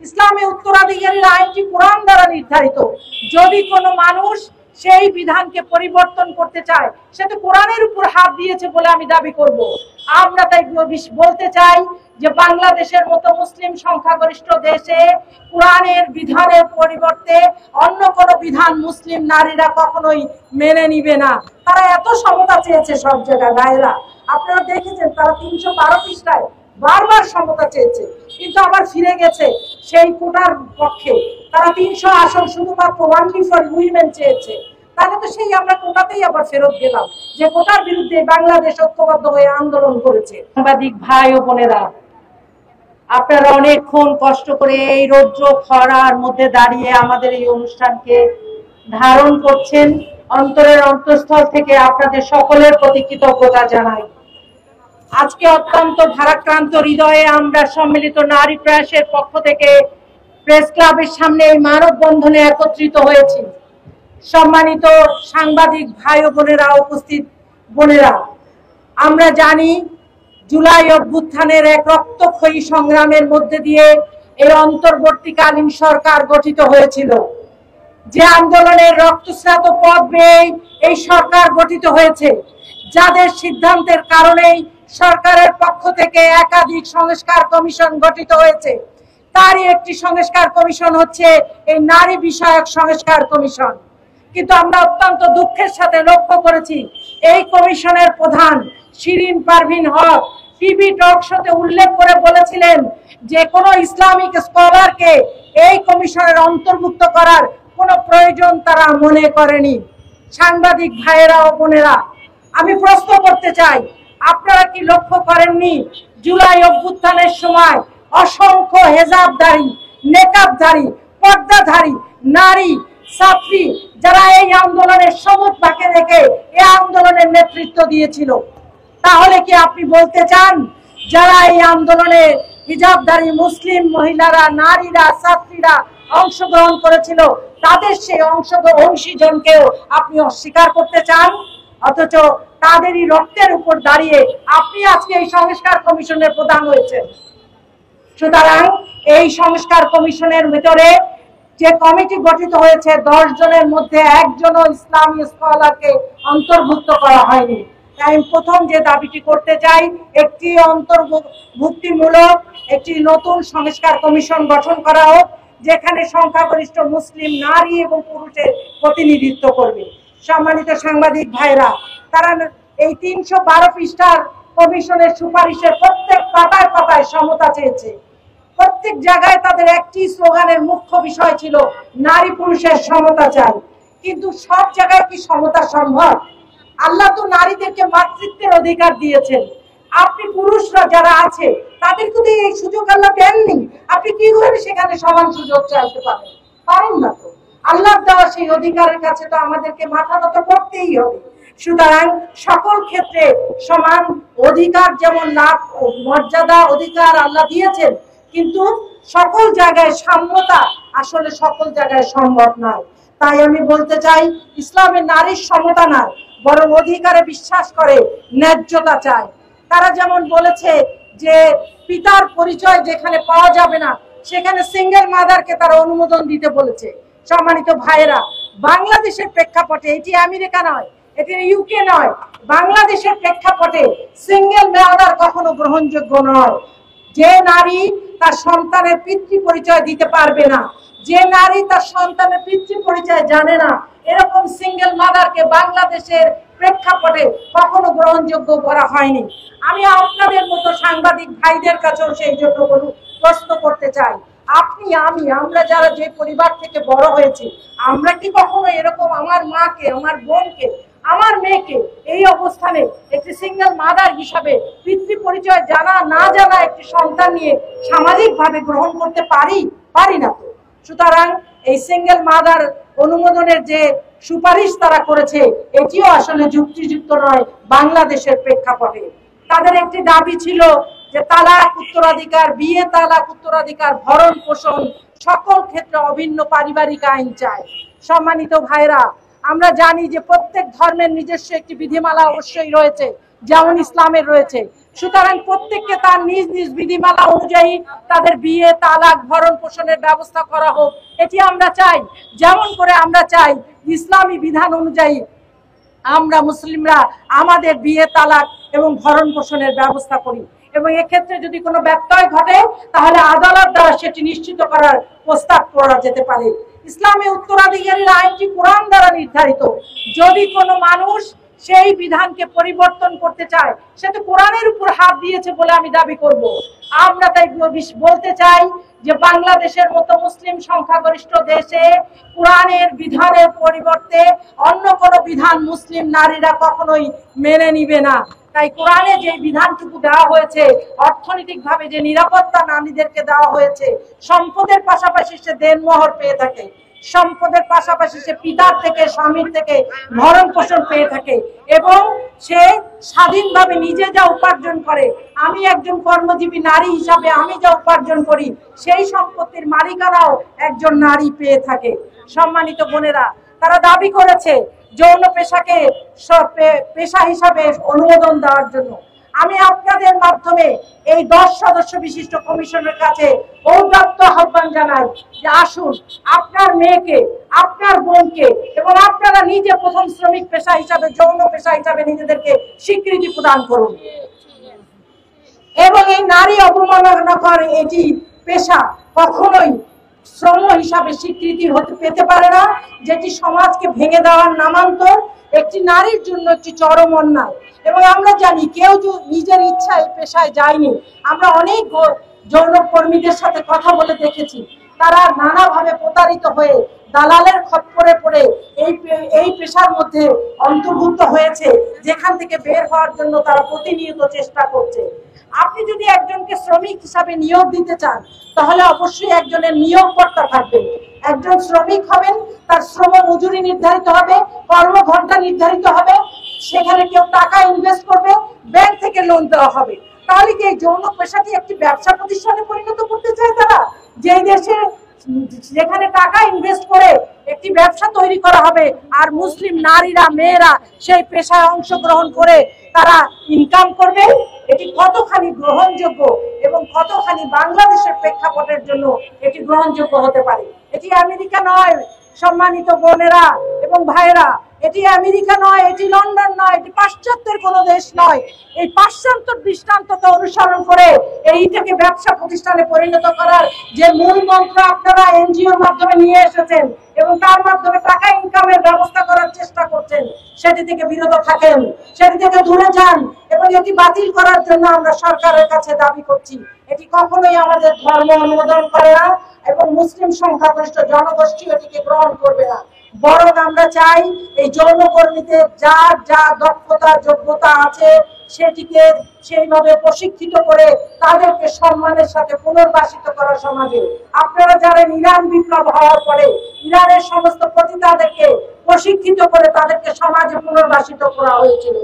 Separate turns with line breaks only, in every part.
ইসলামে উত্তরাধিকারীর আইনটি কোরআন দ্বারা নির্ধারিত। যদি কোনো মানুষ সেই বিধানকে পরিবর্তন করতে চায়, সে তো কোরআনের উপর হাত দিয়েছে বলে আমি দাবি করব। আমরা তাই বলতে চাই যে বাংলাদেশের মতো মুসলিম সংখ্যাগরিষ্ঠ দেশে কোরআনের বিধানের পরিবর্তে অন্য কোনো বিধান মুসলিম নারীরা কখনোই মেনে নিবে না। তারা এত সমতা চেয়েছে সব জায়গায়, ভাইরা আপনারা দেখেছেন তারা 312 পৃষ্ঠায় বারবার সমতা চেয়েছে, কিন্তু আবার ফিরে গেছে সেই কোটার পক্ষে। তারা 300 আসন শুধুমাত্র ওনলি ফর উইমেন চেয়েছে। তাহলে তো সেই আমরা কোটাতেই আবার ফেরত গেলাম, যে কোটার বিরুদ্ধে বাংলাদেশ ঐক্যবদ্ধ হয়ে আন্দোলন করেছে। সাংবাদিক ভাই ও বোনেরা, আপনারা অনেকক্ষণ কষ্ট করে এই রৌদ্র খরার মধ্যে দাঁড়িয়ে আমাদের এই অনুষ্ঠানকে ধারণ করছেন। অন্তরের অন্তঃস্থল থেকে আপনাদের সকলের প্রতি কৃতজ্ঞতা জানাই। আজকে অত্যন্ত ভারাক্রান্ত হৃদয়ে আমরা সম্মিলিত নারী প্রয়াসের পক্ষ থেকে প্রেস ক্লাবের সামনে এই মানববন্ধনে একত্রিত হয়েছি। সম্মানিত সাংবাদিক ভাই ও বোনেরা, উপস্থিত বোনেরা, আমরা জানি জুলাই অভ্যুত্থানের এক রক্তক্ষয়ী সংগ্রামের মধ্যে দিয়ে এই অন্তর্বর্তীকালীন সরকার গঠিত হয়েছিল। যে আন্দোলনের রক্তস্নাত পথ বেয়ে এই সরকার গঠিত হয়েছে, যাদের সিদ্ধান্তের কারণেই সরকারের পক্ষ থেকে একাধিক সংস্কার কমিশন গঠিত হয়েছে, তারই একটি সংস্কার কমিশন হচ্ছে এই নারী বিষয়ক সংস্কার কমিশন। কিন্তু আমরা অত্যন্ত দুঃখের সাথে লক্ষ্য করেছি এই কমিশনের প্রধান শিরিন পারভিন হক টিভি টক শোতে উল্লেখ করে বলেছিলেন যে কোনো ইসলামিক স্কলারকে এই কমিশনের অন্তর্ভুক্ত করার কোনো প্রয়োজন তারা মনে করেনি। সাংবাদিক ভাইয়েরা ও বোনেরা, আমি প্রশ্ন করতে চাই, আপনারা কি লক্ষ্য করেননি জুলাই অভ্যুত্থানের সময় অসংখ্য হেজাবধারী, নেকাবধারী, পর্দাধারী নারী ছাত্রী যারা এই আন্দোলনের সবুজ বাঁকে রেখে এই আন্দোলনের নেতৃত্ব দিয়েছিল? তাহলে কি আপনি বলতে চান যারা এই আন্দোলনে হিজাবধারী মুসলিম মহিলারা, নারীরা, ছাত্রীরা অংশগ্রহণ করেছিল, তাদের সেই অংশীজনকেও আপনি অস্বীকার করতে চান? অথচ তাদেরই রক্তের উপর দাঁড়িয়ে আপনি আজকে এই সংস্কার কমিশনের প্রধান হয়েছেন। সুতরাং এই সংস্কার কমিশনের ভিতরে যে কমিটি গঠিত হয়েছে, 10 জনের মধ্যে একজনও ইসলামী স্কলারকে অন্তর্ভুক্ত করা হয়নি। তাই প্রথম যে দাবিটি করতে চাই, একটি অন্তর্ভুক্তিমূলক একটি নতুন সংস্কার কমিশন গঠন করা হোক, যেখানে সংখ্যাগরিষ্ঠ মুসলিম নারী এবং পুরুষের প্রতিনিধিত্ব করবে। সম্মানিত সাংবাদিক ভাইরা, তারা এই 312 পৃষ্ঠার কমিশনের সুপারিশের প্রত্যেক পাতায় পাতায় সমতা চেয়েছে। প্রত্যেক জায়গায় তাদের একটি স্লোগানের মুখ্য বিষয় ছিল নারী পুরুষের সমতা চাই। কিন্তু সব জায়গায় কি সমতা সম্ভব? আল্লাহ তো নারীদেরকে মাতৃত্বের অধিকার দিয়েছেন। আপনি পুরুষরা যারা আছে তাদেরকে তো এই সুযোগ আল্লাহ দেননি। আপনি কি করে সেখানে সমান সুযোগ চাইতে পারেন? পারেন না তো। আল্লাহর দেওয়া সেই অধিকারের কাছে তো আমাদেরকে মাথা নত করতেই হবে। সুতরাং সকল ক্ষেত্রে সমান অধিকার যেমন লাভ, মর্যাদা, অধিকার আল্লাহ দিয়েছেন, কিন্তু সকল জায়গায় সাম্যতা আসলে সকল জায়গায় সম্ভব নয়। তাই আমি বলতে চাই, ইসলামের নারীর সমতা নয়, বরং অধিকারে বিশ্বাস করে, ন্যায্যতা চায়। তারা যেমন বলেছে যে পিতার পরিচয় যেখানে পাওয়া যাবে না সেখানে সিঙ্গেল মাদারকে তারা অনুমোদন দিতে বলেছে। সম্মানিত ভাইয়েরা, বাংলাদেশের প্রেক্ষাপটে, এটি আমেরিকা নয়, এটি ইউকে নয়, বাংলাদেশের প্রেক্ষাপটে সিঙ্গেল মাদার কখনো গ্রহণযোগ্য নয়। যে নারী তার সন্তানের পিতৃ পরিচয় দিতে পারবে না, যে নারী তার সন্তানের পিতৃ পরিচয় জানে না, এরকম সিঙ্গেল মাদারকে বাংলাদেশের প্রেক্ষাপটে কখনো গ্রহণযোগ্য করা হয়নি। আমি আপনাদের মতো সাংবাদিক ভাইদের কাছেও সেই জন্য প্রশ্ন করতে চাই, আপনি, আমরা যারা যে পরিবার থেকে বড় হয়েছি, আমরা কি কখনো এরকম আমার মাকে, আমার বোনকে, আমার মেয়েকে এই অবস্থানে একটি সিঙ্গেল মাদার হিসাবে পিতৃ পরিচয় জানা না জানা একটি সন্তান নিয়ে সামাজিকভাবে গ্রহণ করতে পারি না তো। সুতরাং এই সিঙ্গেল মাদার অনুমোদনের যে সুপারিশ তারা করেছে, এটিও আসলে যুক্তিযুক্ত নয় বাংলাদেশের প্রেক্ষাপটে। তাদের একটি দাবি ছিল যে তালাক উত্তরাধিকার, বিয়ে তালাক উত্তরাধিকার, ভরণ পোষণ সকল ক্ষেত্রে অভিন্ন পারিবারিক আইন চায়। সম্মানিত ভাইরা, আমরা জানি যে প্রত্যেক ধর্মের নিজস্ব একটি বিধিমালা অবশ্যই রয়েছে, যেমন ইসলামের রয়েছে, সুতরাং প্রত্যেককে তার নিজ নিজ বিধিমালা অনুযায়ী তাদের বিয়ে, তালাক, ভরণ পোষণের ব্যবস্থা করা হোক, এটি আমরা চাই। যেমন করে আমরা চাই ইসলামী বিধান অনুযায়ী আমরা মুসলিমরা আমাদের বিয়ে, তালাক এবং ভরণ পোষণের ব্যবস্থা করি, এবং এক্ষেত্রে যদি কোনো ব্যত্যয় ঘটে তাহলে আদালত দ্বারা সেটি নিশ্চিত করার প্রস্তাব করা যেতে পারে। ইসলামে উত্তরাধিকারীর আইনটি কোরআন দ্বারা নির্ধারিত। যদি কোনো মানুষ সেই বিধানকে পরিবর্তন করতে চায়, সে তো কোরআনের উপর হাত দিয়েছে বলে আমি দাবি করব। আমরা তাই বলতে চাই যে বাংলাদেশের মতো মুসলিম সংখ্যাগরিষ্ঠ দেশে কোরআনের বিধানের পরিবর্তে অন্য কোনো বিধান মুসলিম নারীরা কখনোই মেনে নিবে না। তাই কোরআনে যে বিধানটুকু দেওয়া হয়েছে, অর্থনৈতিকভাবে যে নিরাপত্তা নারীদেরকে দেওয়া হয়েছে, সম্পদের পাশাপাশি সে দেনমোহর পেয়ে থাকে, সম্পদের পাশাপাশি সে পিতার থেকে, স্বামীর থেকে ভরণ পোষণ পেয়ে থাকে, এবং সে স্বাধীনভাবে নিজে যা উপার্জন করে, আমি একজন কর্মজীবী নারী হিসাবে আমি যা উপার্জন করি সেই সম্পত্তির মালিকানাও একজন নারী পেয়ে থাকে। সম্মানিত বোনেরা, তারা দাবি করেছে যৌন পেশাকে পেশা হিসাবে অনুমোদন দেওয়ার জন্য। আমি আপনাদের মাধ্যমে এই 10 সদস্য বিশিষ্ট কমিশনের কাছে ঔদাত্ত আহ্বান জানাই যে আসুন আপনার মেয়েকে, আপনার বোনকে এবং আপনারা নিজে প্রথম শ্রমিক পেশা হিসাবে, যৌন পেশা হিসাবে নিজেদেরকে স্বীকৃতি প্রদান করুন, এবং এই নারী অবমাননাকর এটি পেশা কখনোই শ্রম হিসাবে স্বীকৃতি পেতে পারে না, যেটি সমাজকে ভেঙে দেওয়ার নামান্তর, একটি নারীর জন্য একটি চরম অন্যায়। এবং আমরা জানি কেউ নিজের ইচ্ছায় পেশায় যায়নি। আমরা অনেক যৌন কর্মীদের সাথে কথা বলে দেখেছি, তারা নানাভাবে প্রতারিত হয়ে দালালের খপ্পরে পড়ে এই পেশার মধ্যে অন্তর্ভুক্ত হয়েছে, যেখান থেকে বের হওয়ার জন্য তারা প্রতিনিয়ত চেষ্টা করছে। আপনি যদি একজনকে শ্রমিক হিসাবে নিয়োগ দিতে চান তাহলে অবশ্যই একজনের নিয়োগকর্তা থাকবে। একজন শ্রমিক হবেন, তার শ্রম মজুরি নির্ধারিত হবে, কর্মঘণ্টা নির্ধারিত হবে, সেখানে কেউ টাকা ইনভেস্ট করবে, ব্যাংক থেকে লোন দেওয়া হবে। তাহলে কি এই যৌন পেশাটি একটি ব্যবসা প্রতিষ্ঠানে পরিণত করতে চায় তারা? যেই দেশে যেখানে টাকা ইনভেস্ট করে একটি ব্যবসা তৈরি করা হবে, আর মুসলিম নারীরা, মেয়েরা সেই পেশায় অংশগ্রহণ করে তারা ইনকাম করবে, এটি কতখানি গ্রহণযোগ্য এবং কতখানি বাংলাদেশের প্রেক্ষাপটের জন্য এটি গ্রহণযোগ্য হতে পারে? এটি আমেরিকা নয় সম্মানিত বোনেরা এবং ভাইরা, এটি আমেরিকা নয়, এটি লন্ডন নয়, এটি পাশ্চাত্যের কোনো দেশ নয়। এই পাশ্চাত্য দৃষ্টান্তকে অনুসরণ করে এইটাকে ব্যবসা প্রতিষ্ঠানে পরিণত করার যে মূল মন্ত্র আপনারা এনজিওর মাধ্যমে নিয়ে এসেছেন এবং তার মাধ্যমে টাকা ইনকামের ব্যবস্থা করার চেষ্টা করছেন, সেটি থেকে বিরত থাকেন, সেটি থেকে দূরে যান, এবং এটি বাতিল করার জন্য আমরা সরকারের কাছে দাবি করছি। এটি কখনোই আমাদের ধর্ম অনুমোদন করে না এবং মুসলিম সংখ্যাগরিষ্ঠ জনগোষ্ঠী এটিকে গ্রহণ করবে না। বরং আমরা চাই এই যৌন কর্মীদের যার যা দক্ষতা, যোগ্যতা আছে সেটিকে সেইভাবে প্রশিক্ষিত করে তাদেরকে সম্মানের সাথে পুনর্বাসিত করা সমাজে। আপনারা যারা ইরান বিপ্লব হওয়ার পরে ইরানের সমস্ত পতিতাদেরকে প্রশিক্ষিত করে তাদেরকে সমাজে পুনর্বাসিত করা হয়েছিল।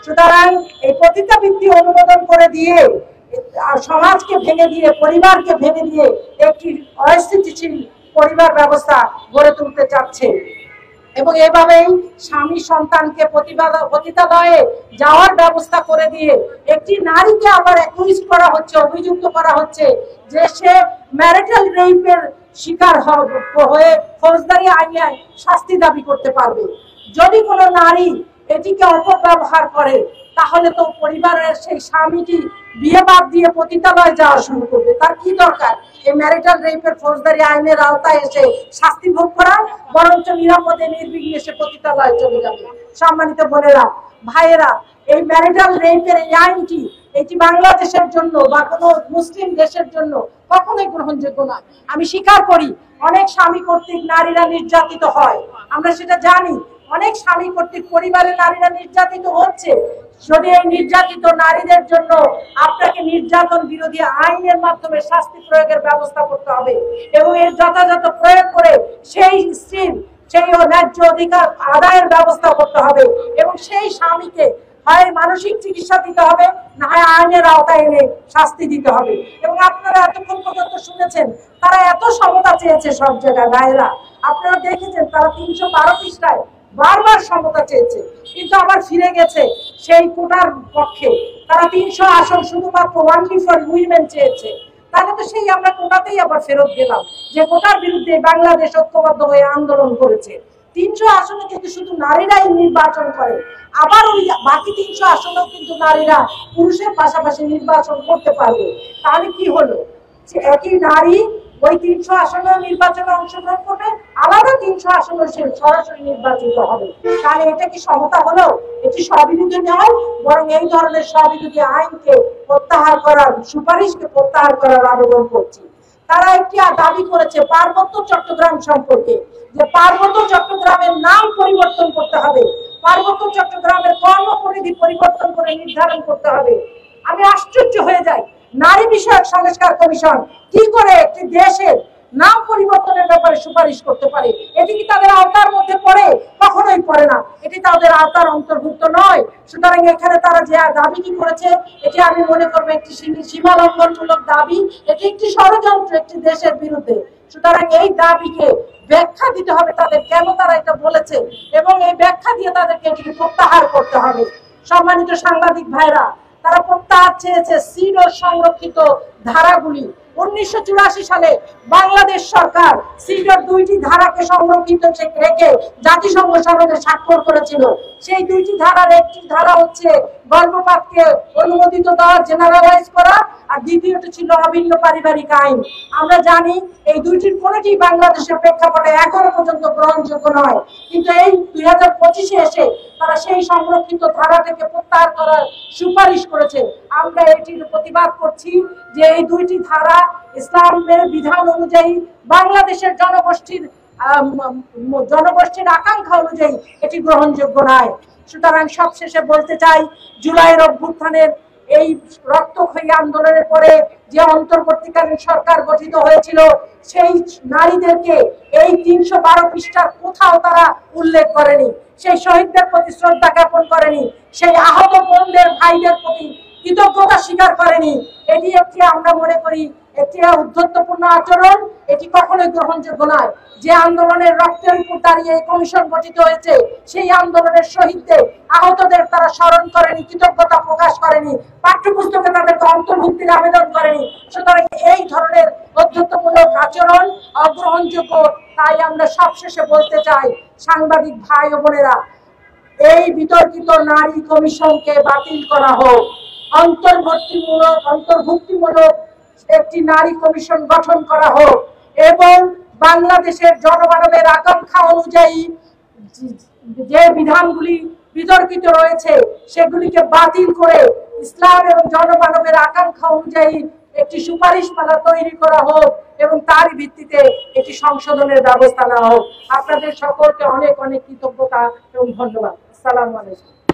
সুতরাং এই পতিতাবৃত্তি অনুমোদন করে দিয়ে সমাজকে ভেঙে দিয়ে, পরিবারকে ভেঙে দিয়ে একটি অস্থিতিশীল পরিবার ব্যবস্থা গড়ে তুলতে চাচ্ছে, এবং এভাবেই স্বামী সন্তানকে পতিতালয়ে যাওয়ার ব্যবস্থা করে দিয়ে একটি নারীকে আবার অ্যাকিউজ করা হচ্ছে, অভিযুক্ত করা হচ্ছে যে সে ম্যারিটাল রেপের শিকার হয়ে ফৌজদারি আইনে শাস্তি দাবি করতে পারবে। যদি কোনো নারী এটিকে অপব্যবহার করে তাহলে তো পরিবারের সেই স্বামীটি বিয়ে বাদ দিয়ে পতিতালয়ে যাওয়া শুরু করবে। তার কি দরকার এই ম্যারিটাল রেপের ফৌজদারি আইনের আওতায় এসে শাস্তি ভোগ করা? বরঞ্চ নিরাপদে নির্বিঘ্নে সে পতিতালয়ে চলে যাবে। সম্মানিত বোনেরা, ভাইয়েরা, এই ম্যারিটাল রেপের এই আইনটি এটি বাংলাদেশের জন্য বা কোনো মুসলিম দেশের জন্য কখনোই গ্রহণযোগ্য নয়। আমি স্বীকার করি অনেক স্বামী কর্তৃক নারীরা নির্যাতিত হয়, আমরা সেটা জানি। অনেক স্বামী কর্তৃক পরিবারের নারীরা নির্যাতিত হচ্ছে। যদি এই নির্যাতিত নারীদের জন্য আপনাকে নির্যাতন বিরোধী আইনের মাধ্যমে শাস্তি প্রয়োগের ব্যবস্থা করতে হবে এবং এর যথাযথ প্রয়োগ করে সেই স্ত্রীর সেই ন্যায্য অধিকার আদায়ের ব্যবস্থা করতে হবে, এবং সেই স্বামীকে হয় মানসিক চিকিৎসা দিতে হবে, না হয় আইনের আওতায় এনে শাস্তি দিতে হবে। এবং আপনারা এতক্ষণ পর্যন্ত শুনেছেন তারা এত সমতা চেয়েছে সব জায়গায়। ভাইয়েরা, আপনারা দেখেছেন তারা 312 পৃষ্ঠায় বারবার সমতা চেয়েছে, কিন্তু আবার ফিরে গেছে সেই কোটার পক্ষে। তারা 300 আসন শুধুমাত্র ওনলি ফর উইমেন চেয়েছে। তাহলে তো সেই আমরা কোটাতেই আবার ফেরত গেলাম, যে কোটার বিরুদ্ধে বাংলাদেশ ঐক্যবদ্ধ হয়ে আন্দোলন করেছে। 300 আসনে কিন্তু শুধু নারীরাই নির্বাচন করে, আবার ওই বাকি 300 আসনেও কিন্তু নারীরা পুরুষের পাশাপাশি নির্বাচন করতে পারবে। তাহলে কি হলো, যে একই নারী ওই 300 আসনে নির্বাচনে অংশগ্রহণ করবে, আলাদা 300 আসনে সে সরাসরি নির্বাচিত হবে। তাহলে এটা কি সমতা হলো? এটি স্ববিরোধী নয়, বরং এই ধরনের স্ববিরোধী আইনকে প্রত্যাহার করার, সুপারিশকে প্রত্যাহার করার আবেদন করছি। তারা একটি দাবি করেছে পার্বত্য চট্টগ্রাম সম্পর্কে, যে পার্বত্য চট্টগ্রামের নাম পরিবর্তন করতে হবে, পার্বত্য চট্টগ্রামের কর্মপরিধি পরিবর্তন করে নির্ধারণ করতে হবে। আমি আশ্চর্য হয়ে যাই, নারী বিষয়ক সংস্কার কমিশন কি করে একটি দেশের নাম পরিবর্তনের ব্যাপারে সুপারিশ করতে পারে? এটি কি তাদের আওতার মধ্যে পড়ে? কখনোই পড়ে না, এটি তাদের আওতার অন্তর্ভুক্ত নয়। সুতরাং এখানে তারা যে দাবিটি করেছে, এটি আমি মনে করবো একটি সীমা লঙ্ঘনমূলক দাবি, এটি একটি ষড়যন্ত্র একটি দেশের বিরুদ্ধে। সুতরাং এই দাবিকে ব্যাখ্যা দিতে হবে তাদের, কেন তারা এটা বলেছে, এবং এই ব্যাখ্যা দিয়ে তাদেরকে এটিকে প্রত্যাহার করতে হবে। সম্মানিত সাংবাদিক ভাইরা, তারা প্রত্যাহার চেয়েছে সিডো সংরক্ষিত ধারাগুলি। 1984 সালে বাংলাদেশ সরকার সিডোর 2টি ধারাকে সংরক্ষিত রেখে জাতিসংঘ সনদে স্বাক্ষর করেছিল। সেই 2টি ধারার একটি ধারা হচ্ছে গর্ভপাতকে অনুমোদিত দেওয়া, জেনারেলাইজ করা, আর দ্বিতীয়টি ছিল অভিন্ন পারিবারিক আইন। আমরা জানি এই 2টির কোনোটি বাংলাদেশের প্রেক্ষাপটে এখনো পর্যন্ত গ্রহণযোগ্য নয়, কিন্তু এই 2025-এ এসে তারা সেই সংরক্ষিত ধারাটাকে প্রত্যাহার করার সুপারিশ করেছে। আমরা এটির প্রতিবাদ করছি যে এই 2টি ধারা ইসলামের বিধান অনুযায়ী বাংলাদেশের জনগোষ্ঠীর আকাঙ্ক্ষা অনুযায়ী এটি গ্রহণযোগ্য নয়। সুতরাং সবশেষে বলতে চাই, জুলাইয়ের অভ্যুত্থানের এই রক্তক্ষয়ী আন্দোলনের পরে যে অন্তর্বর্তীকালীন সরকার গঠিত হয়েছিল, সেই নারীদেরকে এই 312 পৃষ্ঠার কোথাও তারা উল্লেখ করেনি, সেই শহীদদের প্রতি শ্রদ্ধা জ্ঞাপন করেনি, সেই আহত বোনদের ভাইদের প্রতি কৃতজ্ঞতা স্বীকার করেনি। এটি একটি, আমরা মনে করি, একটি উদ্ধত্যপূর্ণ আচরণ। এটি কখনোই গ্রহণযোগ্য নয়। যে আন্দোলনের রক্তের উপর দাঁড়িয়ে এই কমিশন গঠিত হয়েছে, সেই আন্দোলনের শহীদদের, আহতদের তারা স্মরণ করেনি, কৃতজ্ঞতা প্রকাশ করেনি, পাঠ্যপুস্তকে তাদেরকে অন্তর্ভুক্তির আবেদন করেনি। সুতরাং এই ধরনের অধ্যত্বমূলক আচরণ অগ্রহণযোগ্য। তাই আমরা সবশেষে বলতে চাই, সাংবাদিক ভাই ও বোনেরা, এই বিতর্কিত নারী কমিশনকে বাতিল করা হোক, অন্তর্ভুক্তিমূলক একটি নারী কমিশন গঠন করা হোক, এবং বাংলাদেশের জনমানবের আকাঙ্ক্ষা অনুযায়ী যে বিধানগুলি বিতর্কিত রয়েছে সেগুলিকে বাতিল করে ইসলাম এবং জনমানবের আকাঙ্ক্ষা অনুযায়ী একটি সুপারিশমালা তৈরি করা হোক, এবং তারই ভিত্তিতে এটি সংশোধনের ব্যবস্থা নেওয়া হোক। আপনাদের সকলকে অনেক অনেক কৃতজ্ঞতা এবং ধন্যবাদ। আসসালামু আলাইকুম।